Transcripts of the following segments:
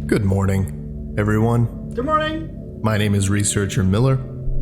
Good morning, everyone. Good morning. My name is Researcher Miller,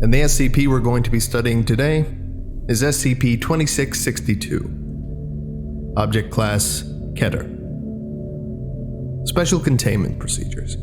and the SCP we're going to be studying today is SCP-2662. Object Class Keter. Special Containment Procedures.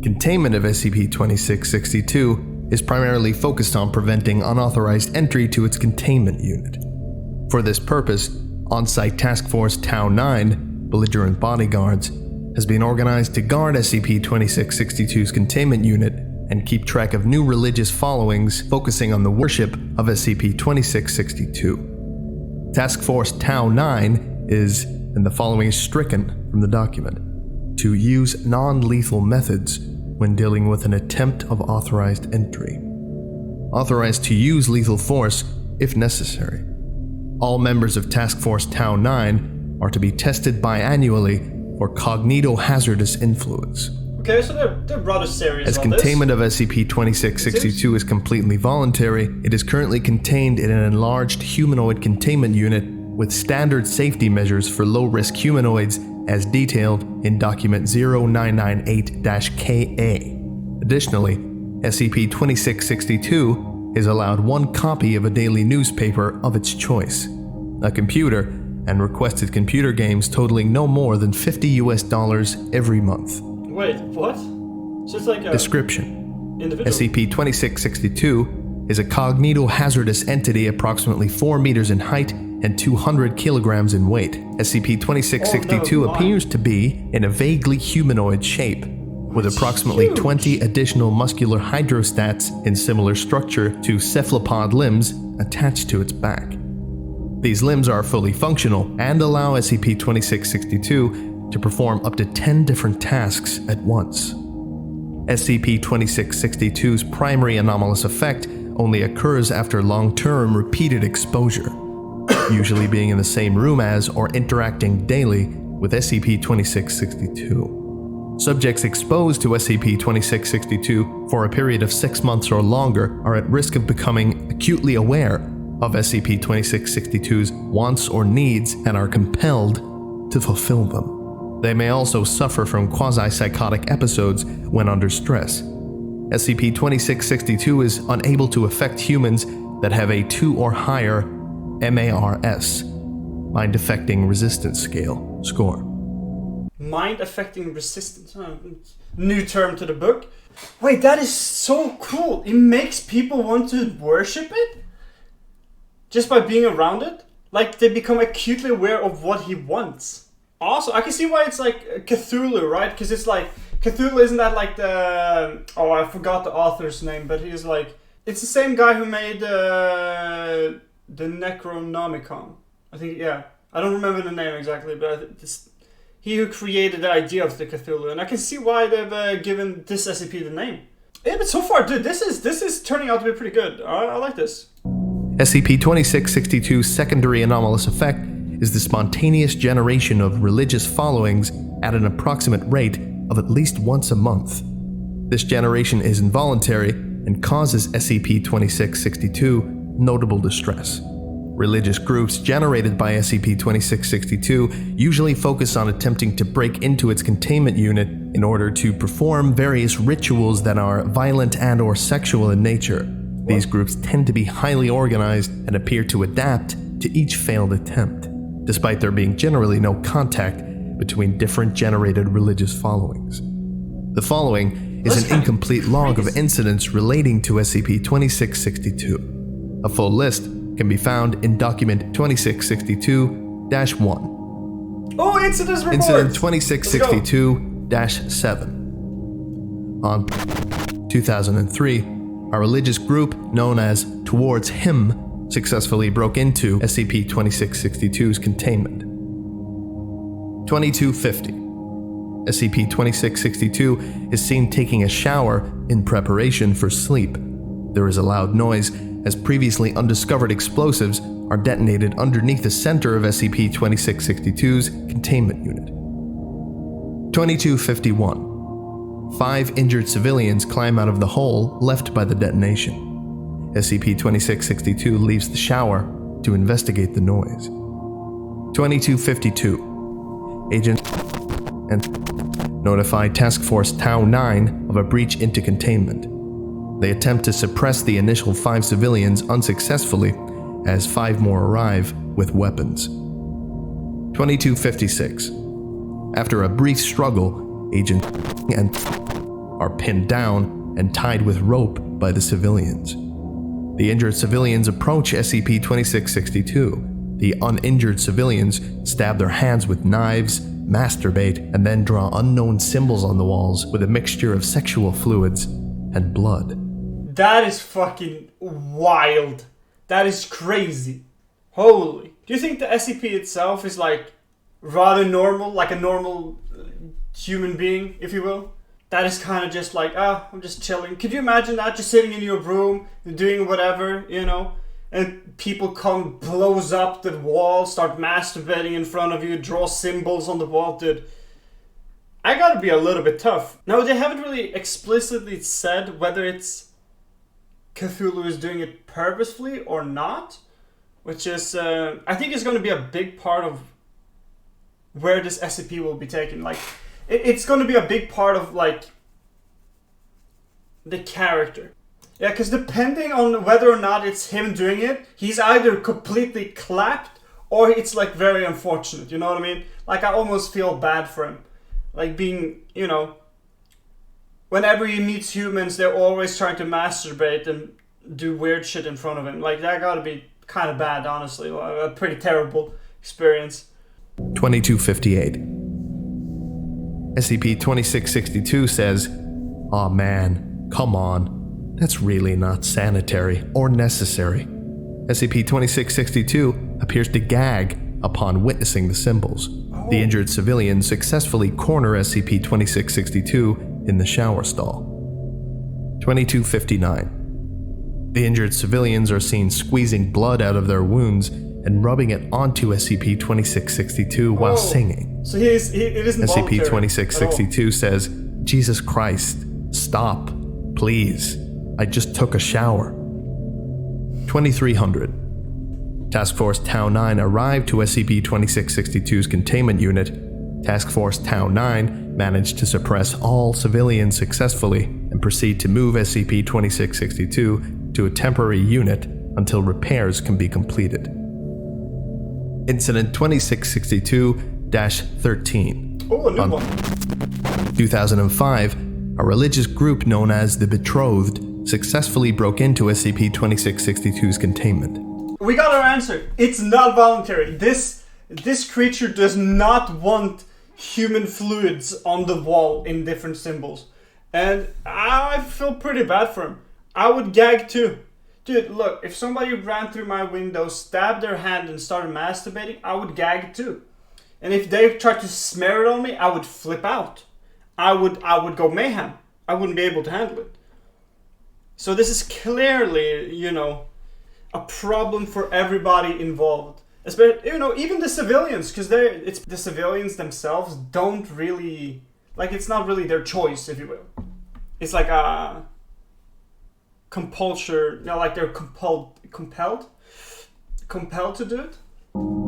Containment of SCP-2662 is primarily focused on preventing unauthorized entry to its containment unit. For this purpose, on-site Task Force Tau 9, belligerent bodyguards, has been organized to guard SCP-2662's containment unit and keep track of new religious followings focusing on the worship of SCP-2662. Task Force Tau 9 is, and the following is stricken from the document, to use non-lethal methods when dealing with an attempt of authorized entry. Authorized to use lethal force if necessary. All members of Task Force Tau 9 are to be tested biannually for cognitohazardous influence. Okay, so they're rather serious. As containment of SCP-2662 is completely voluntary, it is currently contained in an enlarged humanoid containment unit with standard safety measures for low-risk humanoids as detailed in Document 0998-KA. Additionally, SCP-2662 is allowed one copy of a daily newspaper of its choice, a computer, and requested computer games totaling no more than $50 every month. Wait, what? So it's like a description. Individual. SCP-2662 is a cognitohazardous entity approximately 4 meters in height and 200 kilograms in weight. SCP-2662 appears to be in a vaguely humanoid shape, with approximately 20 additional muscular hydrostats in similar structure to cephalopod limbs attached to its back. These limbs are fully functional and allow SCP-2662 to perform up to 10 different tasks at once. SCP-2662's primary anomalous effect only occurs after long-term repeated exposure, usually being in the same room as or interacting daily with SCP-2662. Subjects exposed to SCP-2662 for a period of 6 months or longer are at risk of becoming acutely aware of SCP-2662's wants or needs and are compelled to fulfill them. They may also suffer from quasi-psychotic episodes when under stress. SCP-2662 is unable to affect humans that have a 2 or higher MARS, Mind Affecting Resistance Scale, score. Mind Affecting Resistance? New term to the book. Wait, that is so cool. It makes people want to worship it? Just by being around it? Like, they become acutely aware of what he wants. Also, I can see why it's like Cthulhu, right? Because it's like, Cthulhu isn't that like the... Oh, I forgot the author's name, but he's like... It's the same guy who made the Necronomicon. I think, yeah. I don't remember the name exactly, but it's he who created the idea of the Cthulhu. And I can see why they've given this SCP the name. Yeah, but so far, dude, this is turning out to be pretty good. I like this. SCP-2662's secondary anomalous effect is the spontaneous generation of religious followings at an approximate rate of at least once a month. This generation is involuntary and causes SCP-2662 notable distress. Religious groups generated by SCP-2662 usually focus on attempting to break into its containment unit in order to perform various rituals that are violent and/or sexual in nature. These groups tend to be highly organized and appear to adapt to each failed attempt, despite there being generally no contact between different generated religious followings. The following is an incomplete log of incidents relating to SCP-2662. A full list can be found in Document 2662-1. Oh, incidents report! Incident 2662-7. On 2003, a religious group known as Towards Him successfully broke into SCP-2662's containment. 2250. SCP-2662 is seen taking a shower in preparation for sleep. There is a loud noise as previously undiscovered explosives are detonated underneath the center of SCP-2662's containment unit. 2251. 5 injured civilians climb out of the hole left by the detonation. SCP-2662 leaves the shower to investigate the noise. 2252. Agent and notify Task Force Tau 9 of a breach into containment. They attempt to suppress the initial 5 civilians unsuccessfully, as 5 more arrive with weapons. 2256. After a brief struggle, Agent and are pinned down and tied with rope by the civilians. The injured civilians approach SCP-2662. The uninjured civilians stab their hands with knives, masturbate, and then draw unknown symbols on the walls with a mixture of sexual fluids and blood. That is fucking wild. That is crazy. Holy. Do you think the SCP itself is like rather normal, like a normal human being, if you will? That is kind of just like, I'm just chilling. Could you imagine that? Just sitting in your room, doing whatever, you know? And people come, blows up the wall, start masturbating in front of you, draw symbols on the wall, dude. I gotta be a little bit tough. Now, they haven't really explicitly said whether it's Cthulhu is doing it purposefully or not, which is, I think is going to be a big part of where this SCP will be taken. Like, it's going to be a big part of, like, the character. Yeah, because depending on whether or not it's him doing it, he's either completely clapped or it's, like, very unfortunate, you know what I mean? Like, I almost feel bad for him. Like, being, you know, whenever he meets humans, they're always trying to masturbate and do weird shit in front of him. Like, that gotta be kind of bad, honestly. A pretty terrible experience. 2258. SCP-2662 says, "Aw man, come on. That's really not sanitary or necessary." SCP-2662 appears to gag upon witnessing the symbols. The injured civilians successfully corner SCP-2662 in the shower stall. 2259. The injured civilians are seen squeezing blood out of their wounds and rubbing it onto SCP-2662 while singing. So it isn't SCP-2662 says, "Jesus Christ, stop, please. I just took a shower." 2300. Task Force Tau 9 arrived to SCP-2662's containment unit. Task Force Tau 9 managed to suppress all civilians successfully and proceed to move SCP-2662 to a temporary unit until repairs can be completed. Incident 2662-13. Oh, a new one. 2005, a religious group known as the Betrothed successfully broke into SCP-2662's containment. We got our answer. It's not voluntary. This creature does not want human fluids on the wall in different symbols. And I feel pretty bad for him. I would gag too. Dude, look, if somebody ran through my window, stabbed their hand and started masturbating, I would gag too. And if they tried to smear it on me, I would flip out. I would go mayhem. I wouldn't be able to handle it. So this is clearly, you know, a problem for everybody involved. Especially, you know, even the civilians, because it's the civilians themselves don't really, like, it's not really their choice, if you will. It's like a compulsion, you know, like they're compelled to do it.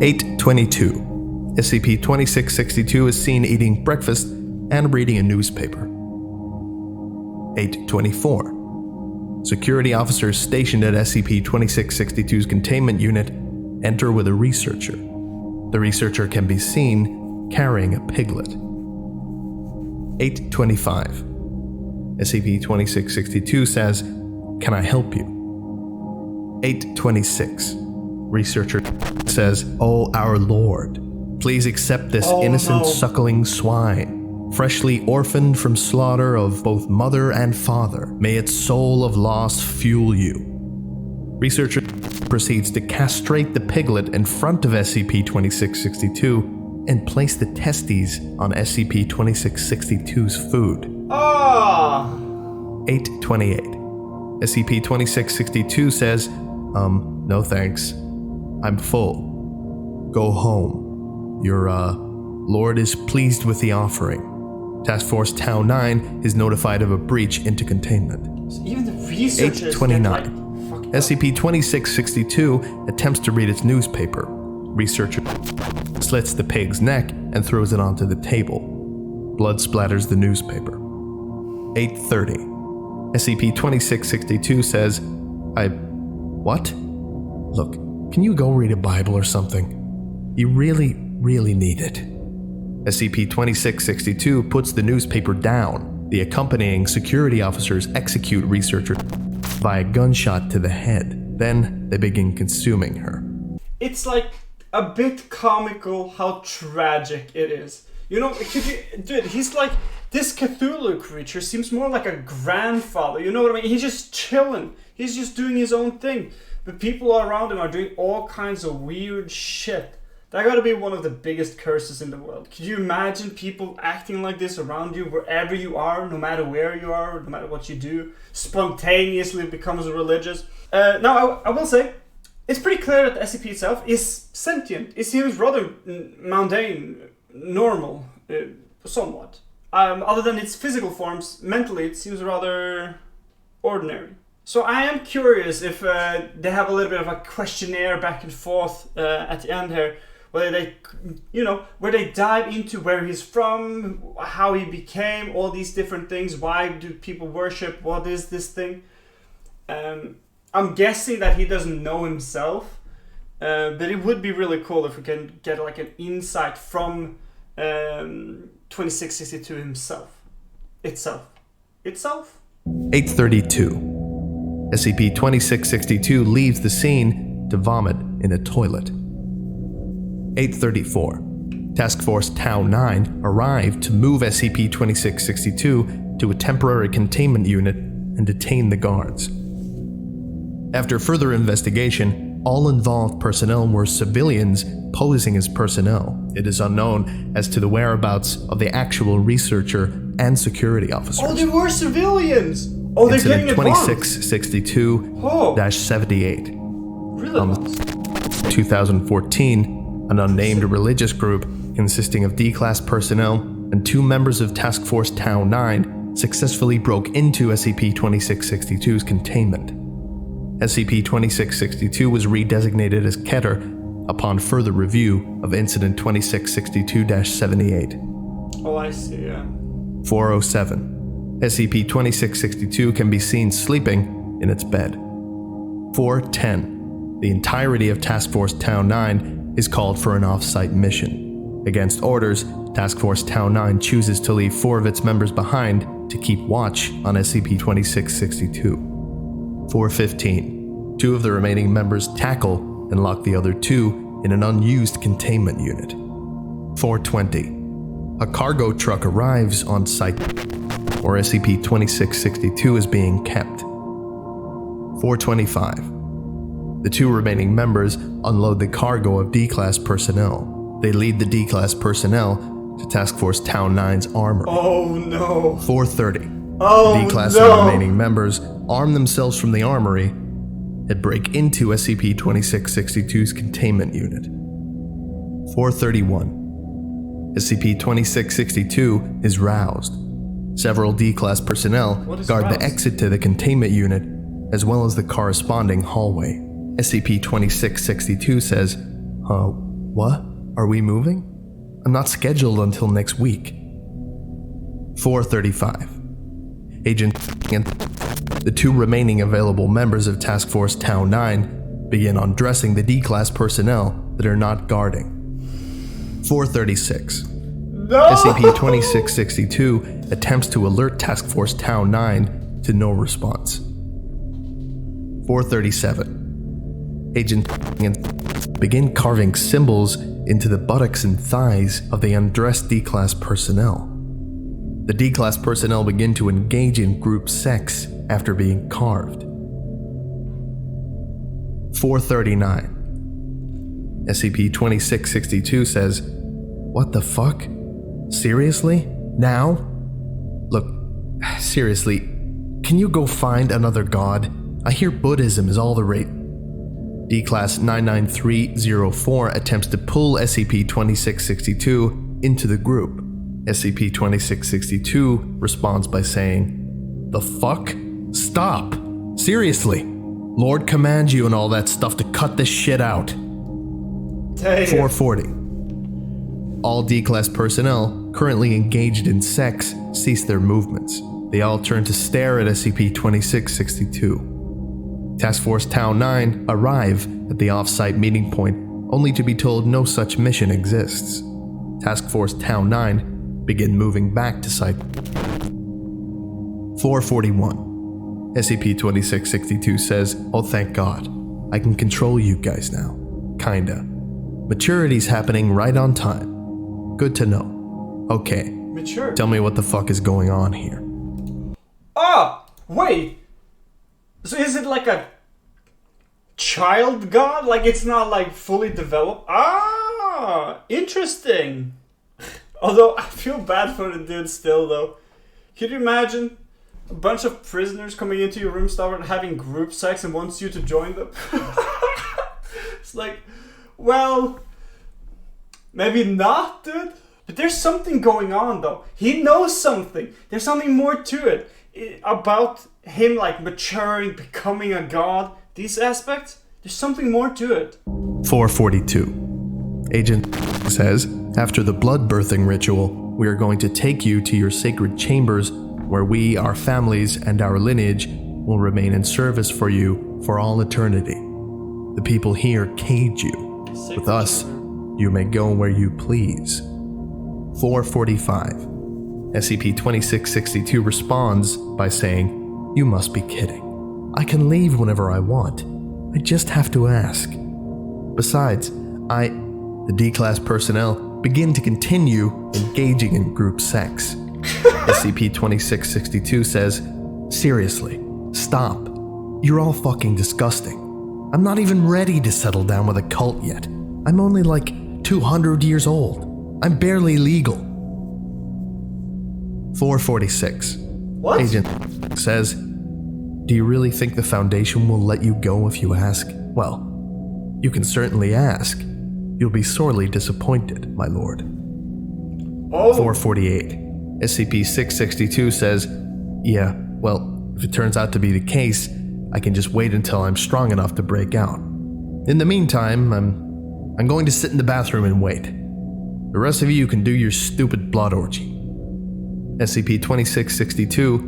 822. SCP-2662 is seen eating breakfast and reading a newspaper. 824. Security officers stationed at SCP-2662's containment unit enter with a researcher. The researcher can be seen carrying a piglet. 825. SCP-2662 says, "Can I help you?" 826. Researcher says, "Oh, our Lord, please accept this innocent suckling swine. Freshly orphaned from slaughter of both mother and father, may its soul of loss fuel you." Researcher proceeds to castrate the piglet in front of SCP-2662 and place the testes on SCP-2662's food. 828. SCP-2662 says, "No thanks. I'm full. Go home. Your, Lord is pleased with the offering." Task Force Tau 9 is notified of a breach into containment. So even the researchers 829. SCP-2662 attempts to read its newspaper. Researcher slits the pig's neck and throws it onto the table. Blood splatters the newspaper. 8:30. SCP-2662 says, What? Look, can you go read a Bible or something? You really need it. SCP-2662 puts the newspaper down. The accompanying security officers execute researcher via gunshot to the head. Then they begin consuming her. It's like a bit comical how tragic it is. You know, dude, he's like, this Cthulhu creature seems more like a grandfather, you know what I mean? He's just chilling. He's just doing his own thing. But people around him are doing all kinds of weird shit. That gotta be one of the biggest curses in the world. Could you imagine people acting like this around you wherever you are, no matter where you are, no matter what you do, spontaneously becomes religious? Now, I will say, it's pretty clear that the SCP itself is sentient. It seems rather mundane, normal, somewhat. Other than its physical forms, mentally it seems rather ordinary. So I am curious if they have a little bit of a questionnaire back and forth at the end here, where they dive into where he's from, how he became, all these different things. Why do people worship? What is this thing? I'm guessing that he doesn't know himself, but it would be really cool if we can get like an insight from 2662 himself. Itself. 8:32. SCP-2662 leaves the scene to vomit in a toilet. 8:34. Task Force Tau 9 arrived to move SCP-2662 to a temporary containment unit and detain the guards. After further investigation, all involved personnel were civilians posing as personnel. It is unknown as to the whereabouts of the actual researcher and security officers. Oh, they were civilians! Oh, they're Incident getting advanced! 2662-78. Really? 2014, an unnamed religious group consisting of D-Class personnel and 2 members of Task Force Tau 9 successfully broke into SCP-2662's containment. SCP-2662 was redesignated as Keter upon further review of Incident 2662-78. Oh, I see, yeah. 407. SCP-2662 can be seen sleeping in its bed. 410. The entirety of Task Force Tau 9 is called for an off-site mission. Against orders, Task Force Tau 9 chooses to leave 4 of its members behind to keep watch on SCP-2662. 415. 2 of the remaining members tackle and lock the other 2 in an unused containment unit. 420. A cargo truck arrives on site where SCP-2662 is being kept. 425. The 2 remaining members unload the cargo of D-Class personnel. They lead the D-Class personnel to Task Force Tau 9's armory. Oh no. 430. Oh the D-Class no. and remaining members arm themselves from the armory and break into SCP-2662's containment unit. 431. SCP-2662 is roused. Several D-Class personnel guard the exit to the containment unit as well as the corresponding hallway. SCP-2662 says, what? Are we moving? I'm not scheduled until next week. 435. Agent and the 2 remaining available members of Task Force Tau 9 begin undressing the D-Class personnel that are not guarding. 436. No! SCP-2662 attempts to alert Task Force Tau 9 to no response. 437. Agent and begin carving symbols into the buttocks and thighs of the undressed D-Class personnel. The D-Class personnel begin to engage in group sex after being carved. 439. SCP-2662 says, what the fuck? Seriously? Now? Look, seriously, can you go find another god? I hear Buddhism is all the rage. D-Class 99304 attempts to pull SCP-2662 into the group. SCP-2662 responds by saying, the fuck? Stop! Seriously! Lord commands you and all that stuff to cut this shit out. Damn. 440. All D-Class personnel currently engaged in sex cease their movements. They all turn to stare at SCP-2662. Task Force Tau 9 arrive at the off-site meeting point only to be told no such mission exists. Task Force Tau 9 begin moving back to Site 441. SCP-2662 says, "Oh, thank God. I can control you guys now. Kinda. Maturity's happening right on time. Good to know. Okay, Mature. tell me what the fuck is going on here." Ah! Wait! So is it like a child god? Like it's not like fully developed? Ah! Interesting! Although I feel bad for the dude still though. Could you imagine a bunch of prisoners coming into your room, start having group sex and wants you to join them? It's like, well, maybe not, dude. But there's something going on though. He knows something. There's something more to it. About him like maturing, becoming a god. These aspects, there's something more to it. 442. Agent says, "After the blood birthing ritual, we are going to take you to your sacred chambers where we, our families, and our lineage will remain in service for you for all eternity. The people here cage you. With us, you may go where you please." 445. SCP-2662 responds by saying, "You must be kidding. I can leave whenever I want. I just have to ask. Besides, the D-Class personnel begin to continue engaging in group sex." SCP-2662 says, "Seriously, stop. You're all fucking disgusting. I'm not even ready to settle down with a cult yet. I'm only like 200 years old. I'm barely legal." 446. What? Agent says, "Do you really think the Foundation will let you go if you ask? Well, you can certainly ask. You'll be sorely disappointed, my lord." Oh. 448. SCP-662 says, "Yeah, well, if it turns out to be the case, I can just wait until I'm strong enough to break out. In the meantime, I'm going to sit in the bathroom and wait. The rest of you can do your stupid blood orgy." SCP-2662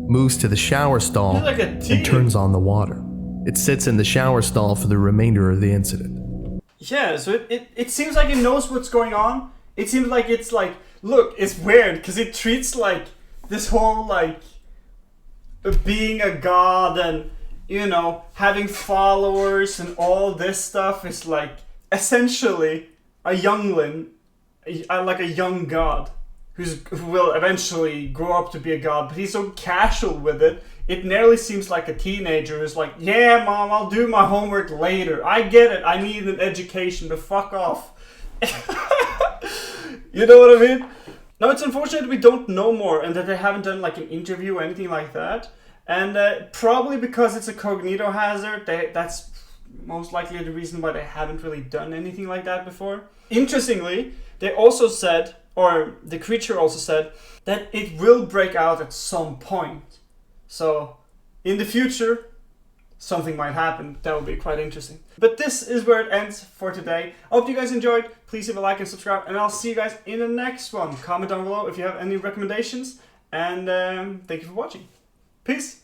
moves to the shower stall You're like a teen. and turns on the water. It sits in the shower stall for the remainder of the incident. Yeah, so it seems like it knows what's going on. It seems like it's like, look, it's weird because it treats like this whole like being a god and, you know, having followers and all this stuff is like essentially a youngling, like a young god who will eventually grow up to be a god, but he's so casual with it. It nearly seems like a teenager who's like, "Yeah, mom, I'll do my homework later. I get it. I need an education, but fuck off." You know what I mean? No, it's unfortunate we don't know more and that they haven't done like an interview or anything like that. And probably because it's a cognito hazard, that's most likely the reason why they haven't really done anything like that before. Interestingly, they also said, or the creature also said, that it will break out at some point. So, in the future, something might happen. That would be quite interesting. But this is where it ends for today. I hope you guys enjoyed. Please leave a like and subscribe. And I'll see you guys in the next one. Comment down below if you have any recommendations. And thank you for watching. Peace.